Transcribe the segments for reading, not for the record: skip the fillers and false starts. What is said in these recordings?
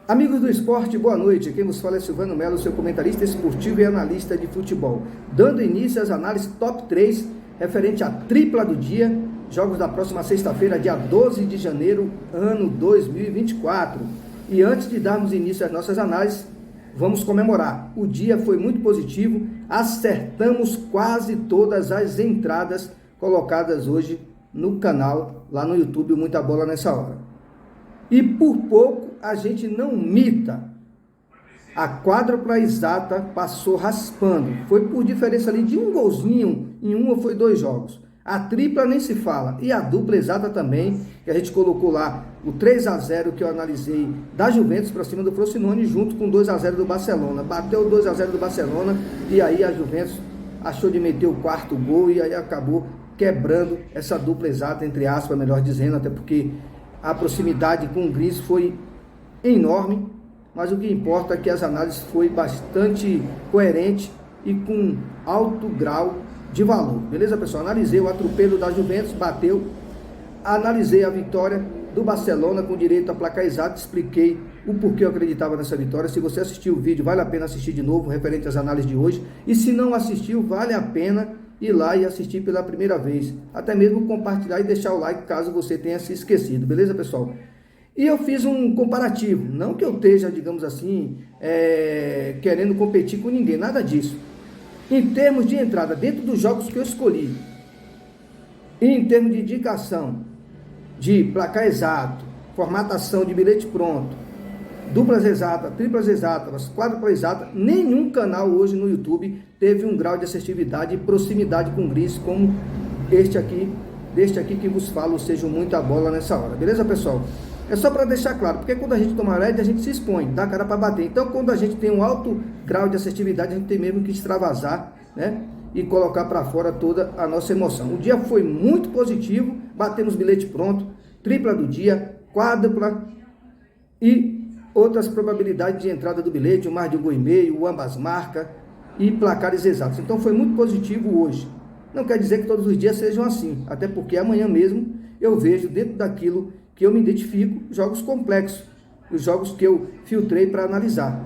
Amigos do esporte, boa noite. Quem vos fala é Silvano Melo, seu comentarista esportivo e analista de futebol. Dando início às análises top 3, referente à tripla do dia, jogos da próxima sexta-feira, dia 12 de janeiro, ano 2024. E antes de darmos início às nossas análises, vamos comemorar. O dia foi muito positivo, acertamos quase todas as entradas colocadas hoje no canal, lá no YouTube, Muita Bola Nessa Hora. E por pouco a gente não mita. A quádrupla exata passou raspando. Foi por diferença ali de um golzinho em um ou foi dois jogos. A tripla nem se fala. E a dupla exata também, que a gente colocou lá o 3-0 que eu analisei da Juventus para cima do Frosinone, junto com 2-0 do Barcelona. Bateu o 2-0 do Barcelona e aí a Juventus achou de meter o quarto gol e aí acabou quebrando essa dupla exata, entre aspas, melhor dizendo, até porque a proximidade com o Gris foi enorme, mas o que importa é que as análises foi bastante coerente e com alto grau de valor. Beleza, pessoal? Analisei o atropelo da Juventus, bateu. Analisei a vitória do Barcelona com direito a placar exato, expliquei o porquê eu acreditava nessa vitória. Se você assistiu o vídeo, vale a pena assistir de novo, referente às análises de hoje. E se não assistiu, vale a pena ir lá e assistir pela primeira vez, até mesmo compartilhar e deixar o like caso você tenha se esquecido, beleza, pessoal? E eu fiz um comparativo, não que eu esteja, digamos assim, querendo competir com ninguém, nada disso. Em termos de entrada, dentro dos jogos que eu escolhi, e em termos de indicação, de placar exato, formatação de bilhete pronto, duplas exatas, triplas exatas, quádruplas exatas, nenhum canal hoje no YouTube teve um grau de assertividade e proximidade com o Gris como deste aqui que vos falo, ou seja, Muita Bola Nessa Hora. Beleza, pessoal? É só para deixar claro, porque quando a gente toma LED, a gente se expõe, dá cara para bater. Então, quando a gente tem um alto grau de assertividade, a gente tem mesmo que extravasar, né? E colocar para fora toda a nossa emoção. O dia foi muito positivo, batemos bilhete pronto, tripla do dia, quádrupla e outras probabilidades de entrada do bilhete, o mais de um gol e meio, ambas marcas e placares exatos. Então foi muito positivo hoje. Não quer dizer que todos os dias sejam assim, até porque amanhã mesmo eu vejo dentro daquilo que eu me identifico, jogos complexos, os jogos que eu filtrei para analisar.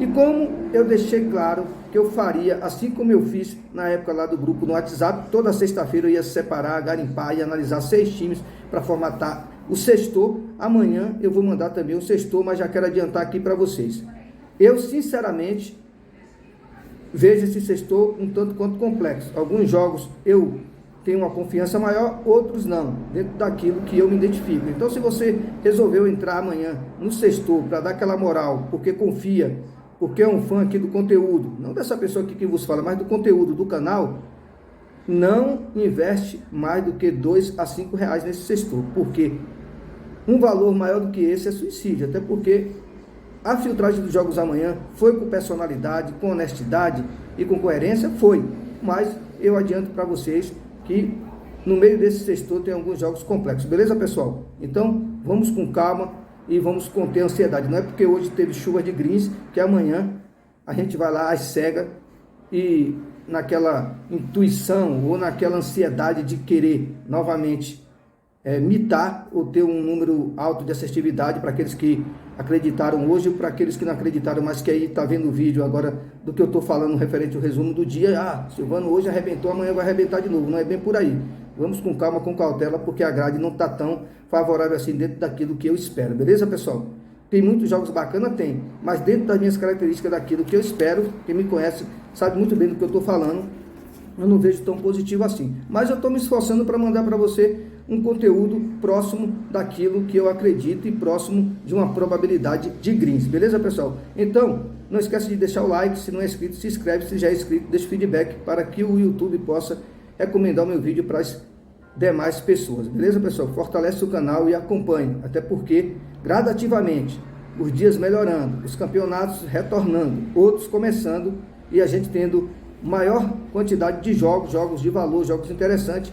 E como eu deixei claro que eu faria, assim como eu fiz na época lá do grupo no WhatsApp, toda sexta-feira eu ia separar, garimpar e analisar 6 times para formatar o sextor. Amanhã eu vou mandar também o sextor, mas já quero adiantar aqui para vocês. Eu, sinceramente, vejo esse sextor um tanto quanto complexo. Alguns jogos eu tenho uma confiança maior, outros não, dentro daquilo que eu me identifico. Então, se você resolveu entrar amanhã no sextor para dar aquela moral, porque confia, porque é um fã aqui do conteúdo, não dessa pessoa aqui que vos fala, mas do conteúdo do canal, não investe mais do que R$2 a R$5 nesse sextor, porque um valor maior do que esse é suicídio, até porque a filtragem dos jogos amanhã foi com personalidade, com honestidade e com coerência, foi, mas eu adianto para vocês que no meio desse sextor tem alguns jogos complexos, beleza, pessoal? Então, vamos com calma e vamos conter a ansiedade. Não é porque hoje teve chuva de greens que amanhã a gente vai lá às cegas e naquela intuição ou naquela ansiedade de querer novamente mitar ou ter um número alto de assertividade para aqueles que acreditaram hoje, para aqueles que não acreditaram, mas que aí está vendo o vídeo agora do que eu estou falando referente ao resumo do dia. Silvano hoje arrebentou, amanhã vai arrebentar de novo. Não é bem por aí. Vamos com calma, com cautela, porque a grade não está tão favorável assim dentro daquilo que eu espero. Beleza, pessoal? Tem muitos jogos bacanas? Tem. Mas dentro das minhas características daquilo que eu espero, quem me conhece sabe muito bem do que eu estou falando, eu não vejo tão positivo assim. Mas eu estou me esforçando para mandar para você um conteúdo próximo daquilo que eu acredito e próximo de uma probabilidade de greens. Beleza, pessoal? Então, não esquece de deixar o like. Se não é inscrito, se inscreve. Se já é inscrito, deixa o feedback para que o YouTube possa recomendar o meu vídeo para as demais pessoas. Beleza, pessoal? Fortalece o canal e acompanhe. Até porque, gradativamente, os dias melhorando, os campeonatos retornando, outros começando e a gente tendo maior quantidade de jogos de valor, jogos interessantes,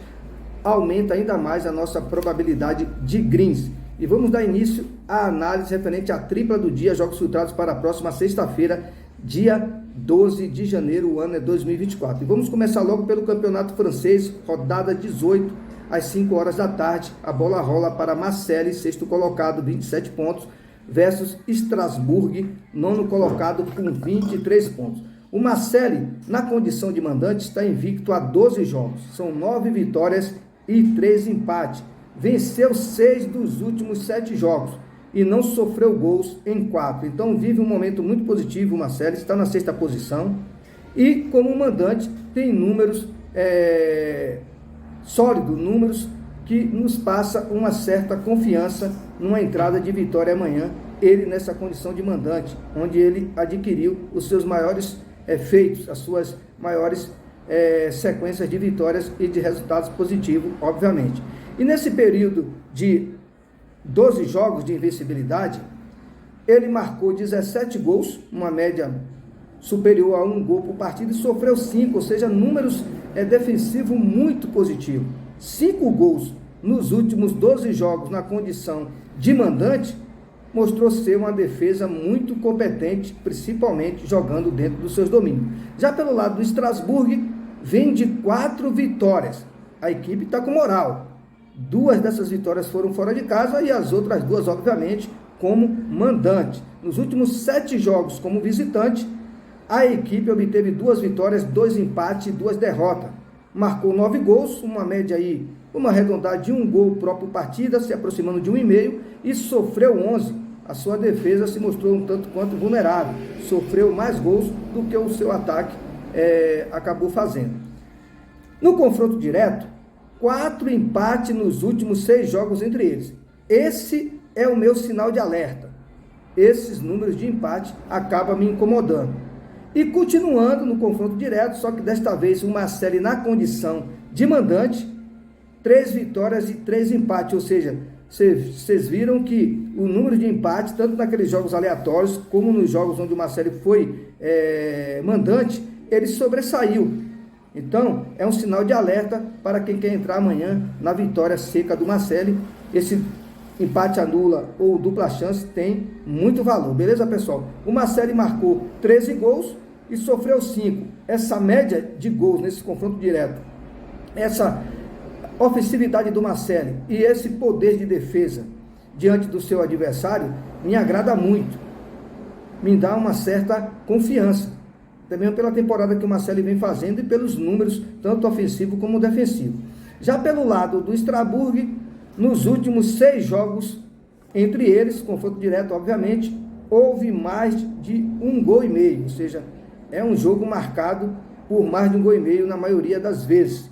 aumenta ainda mais a nossa probabilidade de greens. E vamos dar início à análise referente à tripla do dia, jogos filtrados para a próxima sexta-feira, dia 12 de janeiro, o ano é 2024. E vamos começar logo pelo campeonato francês, rodada 18, às 5 horas da tarde. A bola rola para Marseille, sexto colocado, 27 pontos. versus Strasbourg, nono colocado com 23 pontos. O Marseille, na condição de mandante, está invicto a 12 jogos. São 9 vitórias e 3 empates. Venceu 6 dos últimos 7 jogos e não sofreu gols em 4. Então vive um momento muito positivo o Marseille, está na 6ª posição. E como mandante tem números sólidos, números que nos passa uma certa confiança numa entrada de vitória amanhã, ele nessa condição de mandante, onde ele adquiriu os seus maiores feitos, as suas maiores sequências de vitórias e de resultados positivos, obviamente. E nesse período de 12 jogos de invencibilidade, ele marcou 17 gols, uma média superior a 1 gol por partida, e sofreu 5, ou seja, números defensivos muito positivos. 5 gols nos últimos 12 jogos na condição de mandante, mostrou ser uma defesa muito competente, principalmente jogando dentro dos seus domínios. Já pelo lado do Strasbourg, vem de 4 vitórias. A equipe está com moral. 2 dessas vitórias foram fora de casa e as outras 2, obviamente, como mandante. Nos últimos 7 jogos como visitante, a equipe obteve 2 vitórias, 2 empates e 2 derrotas. Marcou 9 gols, uma média aí, uma arredondade de 1 gol próprio partida, se aproximando de 1,5, e sofreu 11. A sua defesa se mostrou um tanto quanto vulnerável. Sofreu mais gols do que o seu ataque acabou fazendo. No confronto direto, 4 empates nos últimos 6 jogos entre eles. Esse é o meu sinal de alerta. Esses números de empate acabam me incomodando. E continuando no confronto direto, só que desta vez o Marseille na condição de mandante, 3 vitórias e 3 empates, ou seja, vocês viram que o número de empates, tanto naqueles jogos aleatórios, como nos jogos onde o Marseille foi mandante, ele sobressaiu. Então, é um sinal de alerta para quem quer entrar amanhã na vitória seca do Marseille. Esse empate anula ou dupla chance tem muito valor, beleza, pessoal? O Marseille marcou 13 gols e sofreu 5. Essa média de gols nesse confronto direto, essa ofensividade do Marseille e esse poder de defesa diante do seu adversário me agrada muito, me dá uma certa confiança, também pela temporada que o Marseille vem fazendo e pelos números, tanto ofensivo como defensivo. Já pelo lado do Strasbourg, nos últimos 6 jogos, entre eles, confronto direto, obviamente, houve mais de 1,5 gol, ou seja, é um jogo marcado por mais de 1,5 gol na maioria das vezes.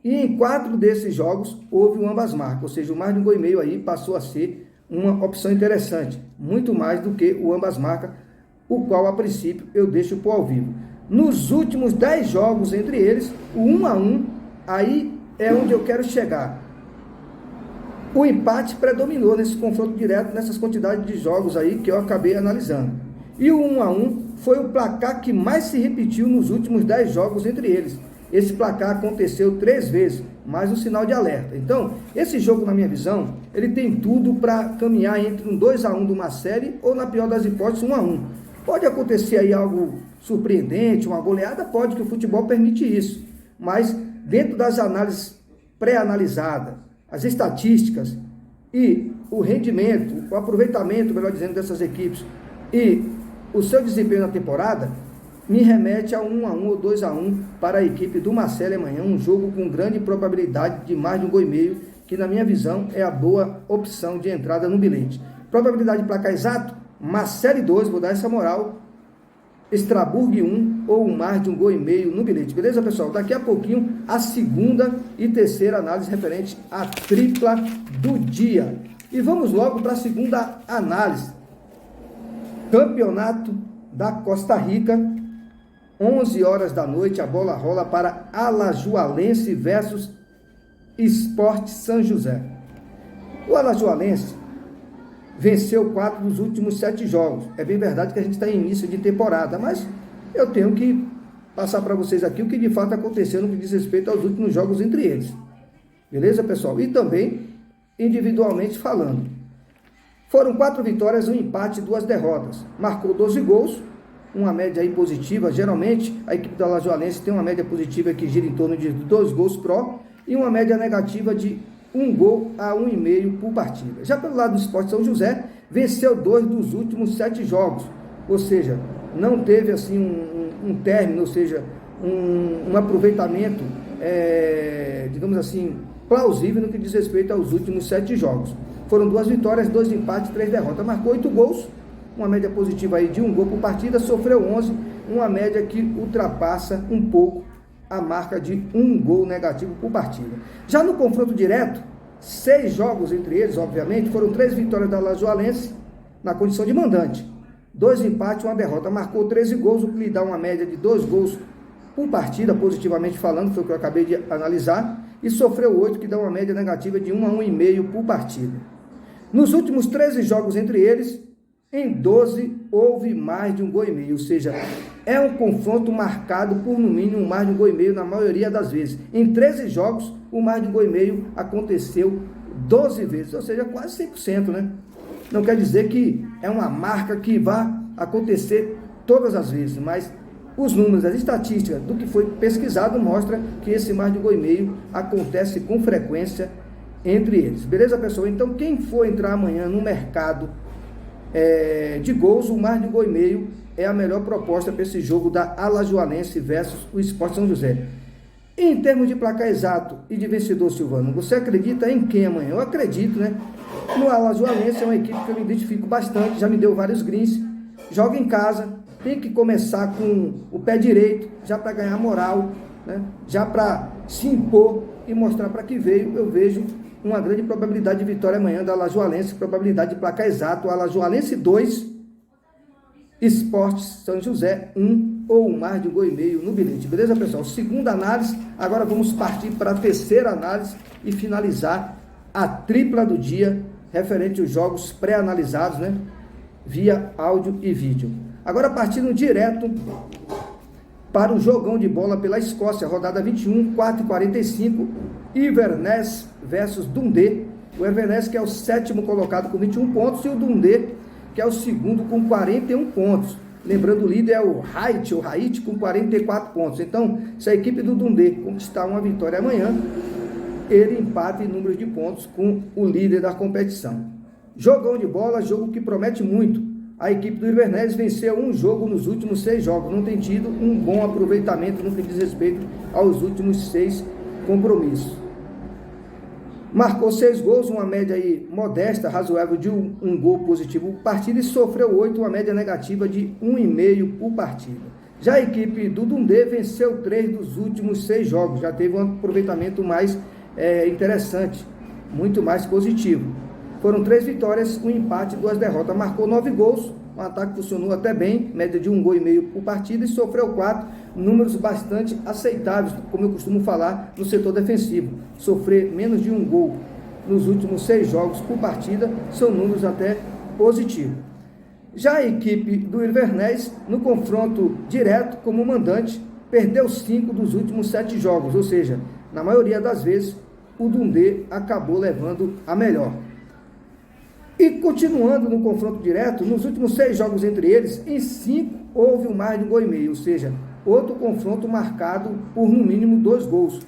E em 4 desses jogos, houve um ambas marcas, ou seja, o mais de 1,5 gol aí passou a ser uma opção interessante, muito mais do que o ambas marcas, o qual, a princípio, eu deixo por ao vivo. Nos últimos 10 jogos entre eles, o 1-1, aí é onde eu quero chegar. O empate predominou nesse confronto direto, nessas quantidades de jogos aí que eu acabei analisando. E o 1-1 foi o placar que mais se repetiu nos últimos 10 jogos entre eles. Esse placar aconteceu 3 vezes, mais um sinal de alerta. Então, esse jogo, na minha visão, ele tem tudo para caminhar entre um 2-1 do Marseille ou, na pior das hipóteses, 1-1. Pode acontecer aí algo surpreendente, uma goleada, pode, que o futebol permite isso. Mas, dentro das análises pré-analisadas, as estatísticas e o rendimento, o aproveitamento, melhor dizendo, dessas equipes e o seu desempenho na temporada, me remete a 1-1 ou 2-1 para a equipe do Marseille amanhã, um jogo com grande probabilidade de mais de 1,5 gol, que na minha visão é a boa opção de entrada no bilhete. Probabilidade de placar exato, Marseille 2, vou dar essa moral, Strasbourg 1 ou mais de 1,5 gol no bilhete, beleza, pessoal? Daqui a pouquinho a segunda e terceira análise referente à tripla do dia. E vamos logo para a segunda análise. Campeonato da Costa Rica, 11 horas da noite, a bola rola para Alajuelense versus Sport São José. O Alajuelense venceu 4 dos últimos 7 jogos. É bem verdade que a gente está em início de temporada, mas eu tenho que passar para vocês aqui o que de fato aconteceu no que diz respeito aos últimos jogos entre eles. Beleza, pessoal? E também, individualmente falando. Foram 4 vitórias, 1 empate e 2 derrotas. Marcou 12 gols, uma média aí positiva. Geralmente, a equipe da Alajuelense tem uma média positiva que gira em torno de 2 gols pró e uma média negativa de 1 gol a 1,5 por partida. Já pelo lado do Sport São José, venceu 2 dos últimos 7 jogos, ou seja, não teve assim um término, ou seja, um aproveitamento, digamos assim, plausível no que diz respeito aos últimos 7 jogos. Foram 2 vitórias, 2 empates, 3 derrotas. Marcou 8 gols, uma média positiva aí de 1 gol por partida, sofreu 11, uma média que ultrapassa um pouco a marca de 1 gol negativo por partida. Já no confronto direto, 6 jogos entre eles, obviamente, foram 3 vitórias da Alajuelense na condição de mandante, 2 empates, 1 derrota. Marcou 13 gols, o que lhe dá uma média de 2 gols por partida, positivamente falando, foi o que eu acabei de analisar, e sofreu 8, que dá uma média negativa de 1 a 1,5 por partida. Nos últimos 13 jogos entre eles, em 12 houve mais de 1,5 gol, ou seja, é um confronto marcado por no mínimo mais de 1,5 gol na maioria das vezes. Em 13 jogos, o mais de 1,5 gol aconteceu 12 vezes, ou seja, quase 100%, né? Não quer dizer que é uma marca que vai acontecer todas as vezes, mas os números, as estatísticas do que foi pesquisado mostra que esse mais de 1,5 gol acontece com frequência entre eles. Beleza, pessoal? Então, quem for entrar amanhã no mercado de gols, o mais de 1,5 gol é a melhor proposta para esse jogo da Alajuelense versus o Sport São José. Em termos de placar exato e de vencedor, Silvano, você acredita em quem amanhã? Eu acredito, né? No Alajuelense, é uma equipe que eu me identifico bastante, já me deu vários greens, joga em casa, tem que começar com o pé direito, já para ganhar moral, né? Já para se impor e mostrar para que veio. Eu vejo uma grande probabilidade de vitória amanhã da Alajuelense, probabilidade de placar exato, Alajuelense 2, Sport São José 1 ou mais de 1,5 gol no bilhete. Beleza, pessoal? Segunda análise, agora vamos partir para a terceira análise e finalizar a tripla do dia, referente aos jogos pré-analisados, né? Via áudio e vídeo. Agora partindo direto para o jogão de bola pela Escócia, rodada 21, 4h45, Inverness versus Dundee. O Inverness, que é o 7º colocado com 21 pontos, e o Dundee, que é o 2º com 41 pontos. Lembrando, o líder é o Haiti com 44 pontos. Então, se a equipe do Dundee conquistar uma vitória amanhã, ele empata em número de pontos com o líder da competição. Jogão de bola, jogo que promete muito. A equipe do Inverness venceu um jogo nos últimos 6 jogos, não tem tido um bom aproveitamento no que diz respeito aos últimos 6 compromissos. Marcou 6 gols, uma média aí modesta, razoável de 1 gol positivo por partida, e sofreu 8, uma média negativa de 1,5 por partida. Já a equipe do Dundee venceu 3 dos últimos 6 jogos, já teve um aproveitamento mais interessante, muito mais positivo. Foram 3 vitórias, 1 empate e 2 derrotas. Marcou 9 gols, um ataque funcionou até bem, média de 1,5 gol por partida, e sofreu 4, números bastante aceitáveis, como eu costumo falar, no setor defensivo. Sofrer menos de 1 gol nos últimos 6 jogos por partida são números até positivos. Já a equipe do Inverness, no confronto direto como mandante, perdeu 5 dos últimos 7 jogos, ou seja, na maioria das vezes o Dundee acabou levando a melhor. E continuando no confronto direto, nos últimos 6 jogos entre eles, em 5 houve um mais de 1,5 gol, ou seja, outro confronto marcado por no mínimo 2 gols.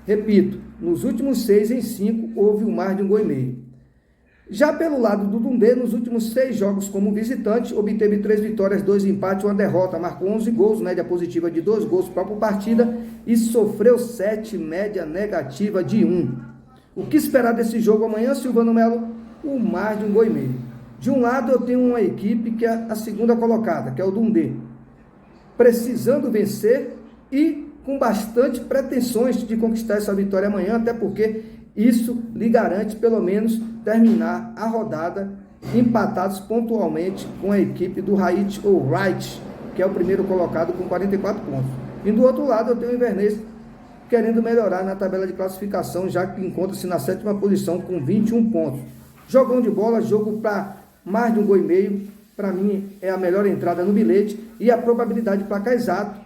Repito, nos últimos 6 em 5 houve um mais de 1,5 gol. Já pelo lado do Dundee, nos últimos 6 jogos como visitante, obteve 3 vitórias, 2 empates e 1 derrota, marcou 11 gols, média positiva de 2 gols por partida, e sofreu 7, média negativa de 1. O que esperar desse jogo amanhã, Silvano Melo? O mais de 1,5 gol. De um lado eu tenho uma equipe que é a segunda colocada, que é o Dundee, precisando vencer e com bastante pretensões de conquistar essa vitória amanhã, até porque isso lhe garante pelo menos terminar a rodada empatados pontualmente com a equipe do Haiti ou Wright, que é o primeiro colocado com 44 pontos. E do outro lado eu tenho o Inverness querendo melhorar na tabela de classificação, já que encontra-se na 7ª posição com 21 pontos. Jogão de bola, jogo para mais de 1,5 gol, para mim é a melhor entrada no bilhete, e a probabilidade de placar exato,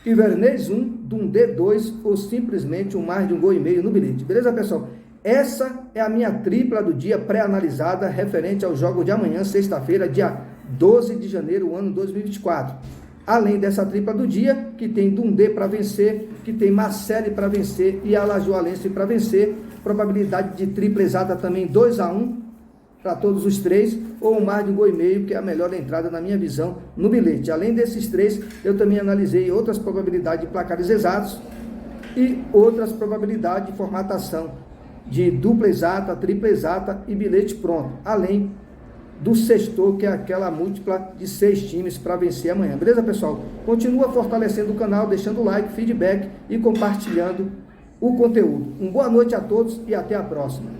Inverness 1, Dundee 2, ou simplesmente um mais de 1,5 gol no bilhete. Beleza, pessoal? Essa é a minha tripla do dia pré-analisada referente ao jogo de amanhã, sexta-feira, dia 12 de janeiro, ano 2024. Além dessa tripla do dia, que tem Dundee para vencer, que tem Marseille para vencer e Alajuelense para vencer, probabilidade de tripla exata também 2 a 1 para todos os três, ou mais de 1,5 gol, que é a melhor entrada na minha visão no bilhete. Além desses três, eu também analisei outras probabilidades de placares exatos e outras probabilidades de formatação de dupla exata, tripla exata e bilhete pronto, além do sextor, que é aquela múltipla de 6 times para vencer amanhã. Beleza, pessoal? Continua fortalecendo o canal, deixando o like, feedback e compartilhando o conteúdo. Uma boa noite a todos e até a próxima.